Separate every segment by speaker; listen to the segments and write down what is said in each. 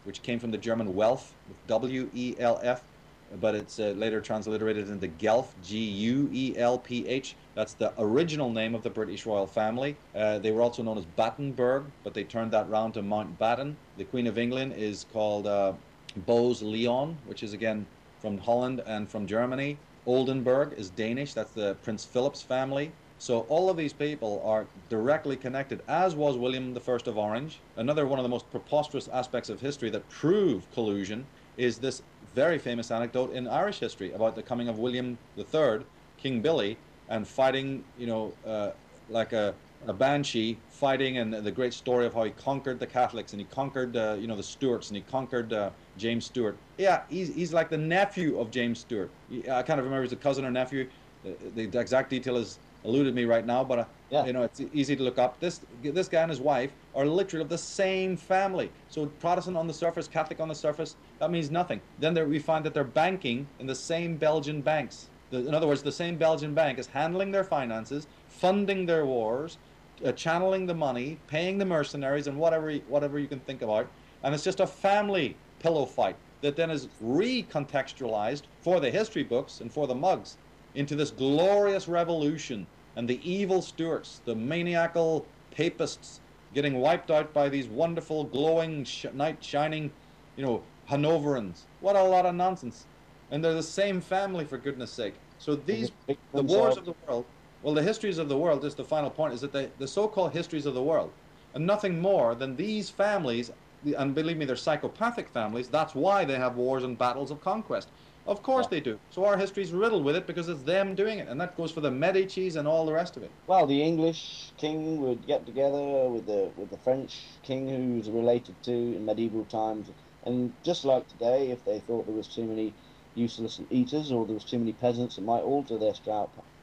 Speaker 1: which came from the German Welf, W-E-L-F, but it's later transliterated into Guelph, G-U-E-L-P-H. That's the original name of the British royal family. They were also known as Battenberg, but they turned that round to Mountbatten. The Queen of England is called Bose-Leon, which is again from Holland and from Germany. Oldenburg is Danish. That's the Prince Philip's family. So all of these people are directly connected, as was William I of Orange. Another one of the most preposterous aspects of history that prove collusion is this very famous anecdote in Irish history about the coming of William III, King Billy, and fighting, like a banshee fighting, and the great story of how he conquered the Catholics, and he conquered, the Stuarts, and he conquered James Stewart. Yeah, he's like the nephew of James Stewart. I kind of remember he's a cousin or nephew. The exact detail is eluded me right now, but
Speaker 2: Yeah.
Speaker 1: it's easy to look up. This guy and his wife are literally of the same family. So Protestant on the surface, Catholic on the surface, that means nothing. Then we find that they're banking in the same Belgian banks. In other words, the same Belgian bank is handling their finances, funding their wars, channeling the money, paying the mercenaries, and whatever you can think about. And it's just a family pillow fight that then is recontextualized for the history books and for the mugs into this glorious revolution, and the evil Stuarts, the maniacal papists, getting wiped out by these wonderful, glowing, knight shining, Hanoverians. What a lot of nonsense. And they're the same family, for goodness sake. So the wars of the world, well, the histories of the world, is the final point, is that the so-called histories of the world are nothing more than these families, and believe me, they're psychopathic families. That's why they have wars and battles of conquest. Of course they do. So our history's riddled with it because it's them doing it, and that goes for the Medicis and all the rest of it.
Speaker 2: Well, the English king would get together with the French king who was related to in medieval times, and just like today, if they thought there was too many useless eaters or there was too many peasants, it might alter their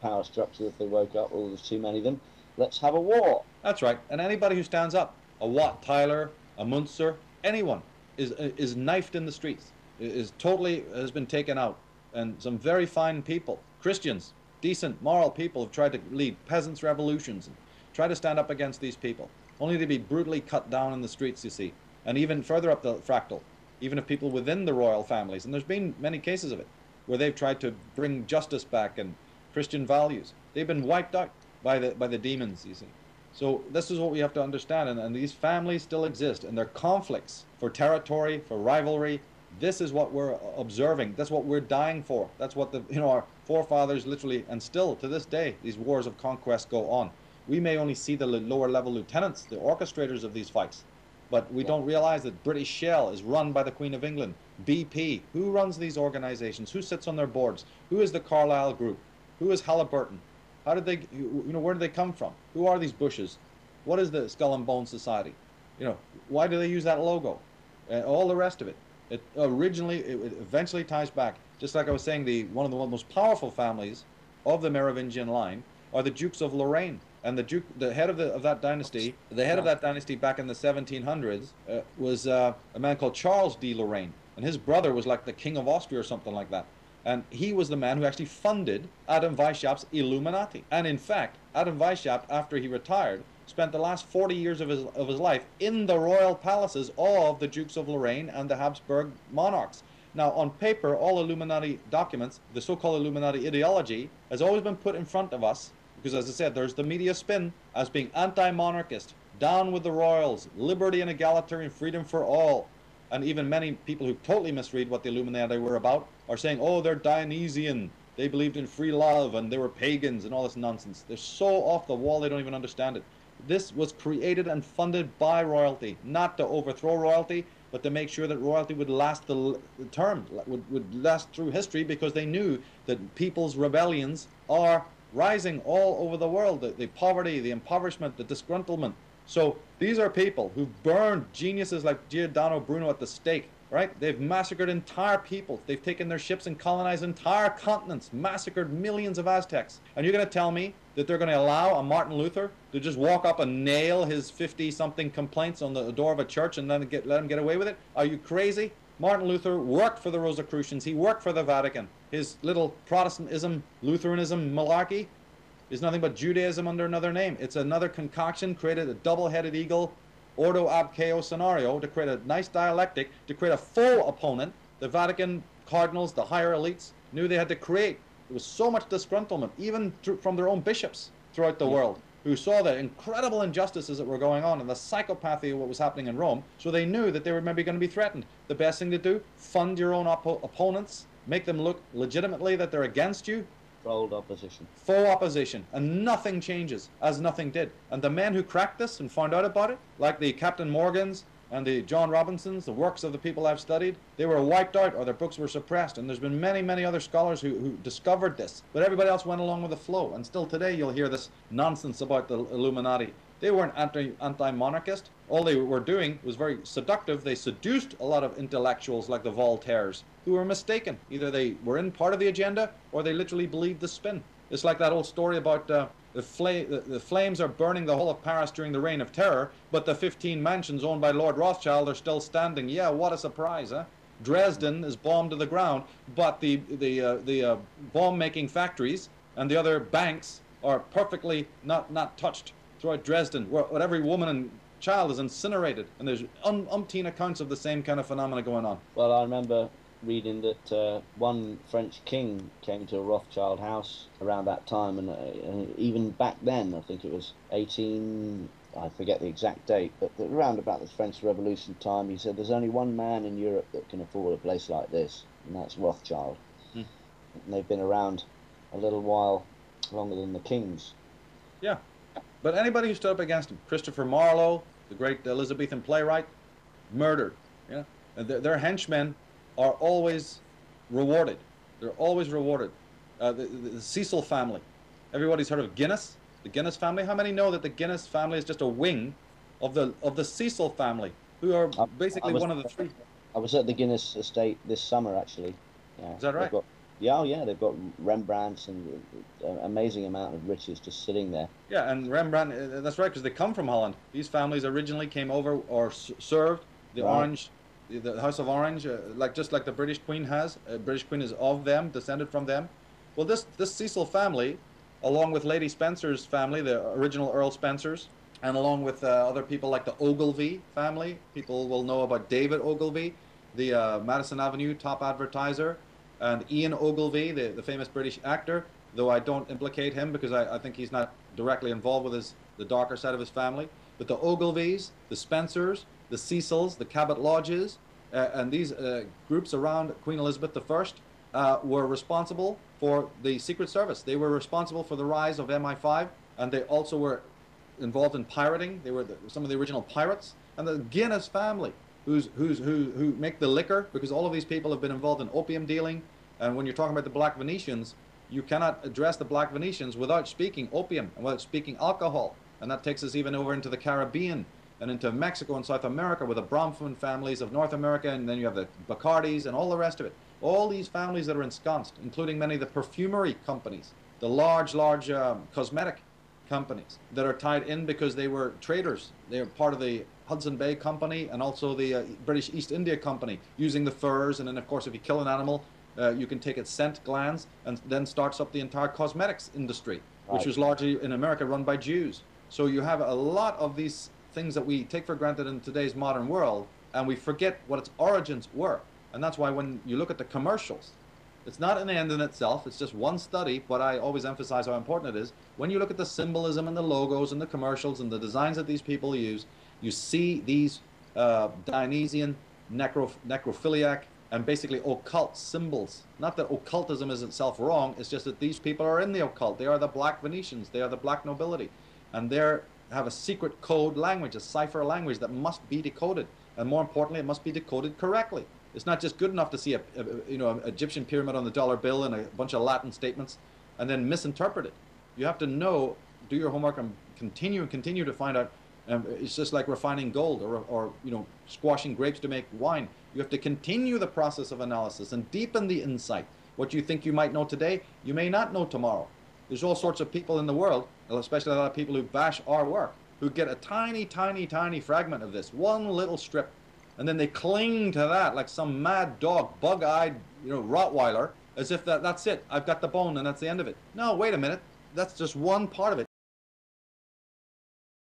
Speaker 2: power structure if they woke up, or there's too many of them. Let's have a war.
Speaker 1: That's right. And anybody who stands up, a Wat Tyler, a Munster, anyone is knifed in the streets. Has been taken out. And some very fine people, Christians, decent, moral people, have tried to lead peasants' revolutions and try to stand up against these people, only to be brutally cut down in the streets, you see. And even further up the fractal, even if people within the royal families, and there's been many cases of it, where they've tried to bring justice back and Christian values, they've been wiped out by the demons, you see. So this is what we have to understand, and these families still exist, and their conflicts for territory, for rivalry. This is what we're observing. That's what we're dying for. That's what our forefathers literally, and still to this day, these wars of conquest go on. We may only see the lower level lieutenants, the orchestrators of these fights, but we don't realize that British Shell is run by the Queen of England. BP, who runs these organizations? Who sits on their boards? Who is the Carlyle Group? Who is Halliburton? How did they, where do they come from? Who are these Bushes? What is the Skull and Bone Society? Why do they use that logo? All the rest of it. It eventually ties back. Just like I was saying, one of the most powerful families of the Merovingian line are the Dukes of Lorraine. And the head of that dynasty, back in the 1700s was a man called Charles de Lorraine, and his brother was like the King of Austria or something like that. And he was the man who actually funded Adam Weishaupt's Illuminati. And in fact, Adam Weishaupt, after he retired, spent the last 40 years of his life in the royal palaces of the Dukes of Lorraine and the Habsburg monarchs. Now, on paper, all Illuminati documents, the so-called Illuminati ideology, has always been put in front of us, because as I said, there's the media spin as being anti-monarchist, down with the royals, liberty and egalitarian freedom for all. And even many people who totally misread what the Illuminati were about are saying, oh, they're Dionysian, they believed in free love, and they were pagans, and all this nonsense. They're so off the wall, they don't even understand it. This was created and funded by royalty, not to overthrow royalty, but to make sure that royalty would last the term, would last through history, because they knew that people's rebellions are rising all over the world, the poverty, the impoverishment, the disgruntlement. So these are people who burned geniuses like Giordano Bruno at the stake, right? They've massacred entire peoples. They've taken their ships and colonized entire continents, massacred millions of Aztecs. And you're going to tell me that they're going to allow a Martin Luther to just walk up and nail his 50-something complaints on the door of a church and then let him get away with it? Are you crazy? Martin Luther worked for the Rosicrucians. He worked for the Vatican. His little Protestantism, Lutheranism, malarkey is nothing but Judaism under another name. It's another concoction, created a double-headed eagle ordo ab chaos scenario, to create a nice dialectic, to create a faux opponent. The Vatican cardinals, the higher elites, knew they had to create. There was so much disgruntlement, even from their own bishops throughout the world, who saw the incredible injustices that were going on and the psychopathy of what was happening in Rome. So they knew that they were maybe going to be threatened. The best thing to do, fund your own opponents, make them look legitimately that they're against you.
Speaker 2: Controlled opposition.
Speaker 1: Faux opposition. And nothing changes, as nothing did. And the men who cracked this and found out about it, like the Captain Morgans and the John Robinsons, the works of the people I've studied, they were wiped out or their books were suppressed. And there's been many, many other scholars who discovered this. But everybody else went along with the flow. And still today you'll hear this nonsense about the Illuminati. They weren't anti-monarchist. All they were doing was very seductive. They seduced a lot of intellectuals like the Voltaires, who were mistaken. Either they were in part of the agenda or they literally believed the spin. It's like that old story about the flames are burning the whole of Paris during the Reign of Terror, but the 15 mansions owned by Lord Rothschild are still standing. Yeah, what a surprise, huh? Dresden is bombed to the ground, but the bomb-making factories and the other banks are perfectly not touched throughout Dresden, where every woman and child is incinerated, and there's umpteen accounts of the same kind of phenomena going on.
Speaker 2: Well, I remember reading that one French king came to a Rothschild house around that time, and even back then, I think it was I forget the exact date, but around about the French Revolution time, he said there's only one man in Europe that can afford a place like this, and that's Rothschild. And they've been around a little while longer than the kings.
Speaker 1: Yeah. But anybody who stood up against him, Christopher Marlowe, the great Elizabethan playwright, murdered. Yeah, and their henchmen are always rewarded. They're always rewarded. The Cecil family. Everybody's heard of Guinness, the Guinness family. How many know that the Guinness family is just a wing of the Cecil family, who are basically one of the three?
Speaker 2: I was at the Guinness estate this summer, actually. Yeah,
Speaker 1: is that right?
Speaker 2: They've got Rembrandts and an amazing amount of riches just sitting there.
Speaker 1: Yeah, and Rembrandt, that's right, because they come from Holland. These families originally came over or served the Orange, the House of Orange, just like the British Queen has. British Queen is of them, descended from them. Well, this Cecil family, along with Lady Spencer's family, the original Earl Spencers, and along with other people like the Ogilvy family. People will know about David Ogilvy, the Madison Avenue top advertiser, and Ian Ogilvy, the famous British actor, though I don't implicate him because I think he's not directly involved with the darker side of his family. But the Ogilvys, the Spencers, the Cecils, the Cabot Lodges, and these groups around Queen Elizabeth I were responsible for the Secret Service. They were responsible for the rise of MI5, and they also were involved in pirating. They were some of the original pirates. And the Guinness family, who make the liquor, because all of these people have been involved in opium dealing. And when you're talking about the Black Venetians, you cannot address the Black Venetians without speaking opium and without speaking alcohol. And that takes us even over into the Caribbean and into Mexico and South America with the Bronfman families of North America, and then you have the Bacardis and all the rest of it. All these families that are ensconced, including many of the perfumery companies, the large cosmetic companies that are tied in because they were traders. They are part of the Hudson Bay Company and also the British East India Company, using the furs. And then, of course, if you kill an animal, you can take its scent glands, and then starts up the entire cosmetics industry, which was largely in America run by Jews. So you have a lot of these things that we take for granted in today's modern world, and we forget what its origins were. And that's why when you look at the commercials, it's not an end in itself, it's just one study, but I always emphasize how important it is. When you look at the symbolism and the logos and the commercials and the designs that these people use, you see these Dionysian, necrophiliac, and basically occult symbols. Not that occultism is itself wrong, it's just that these people are in the occult. They are the Black Venetians, they are the Black nobility, and they have a secret code language, a cipher language that must be decoded, and more importantly, it must be decoded correctly. It's not just good enough to see an Egyptian pyramid on the dollar bill and a bunch of Latin statements and then misinterpret it. You have to know, do your homework, and continue to find out. It's just like refining gold or squashing grapes to make wine. You have to continue the process of analysis and deepen the insight. What you think you might know today, you may not know tomorrow. There's all sorts of people in the world, especially a lot of people who bash our work, who get a tiny, tiny, tiny fragment of this, one little strip, and then they cling to that like some mad dog, bug-eyed, Rottweiler, as if that's it. I've got the bone and that's the end of it. No, wait a minute. That's just one part of it.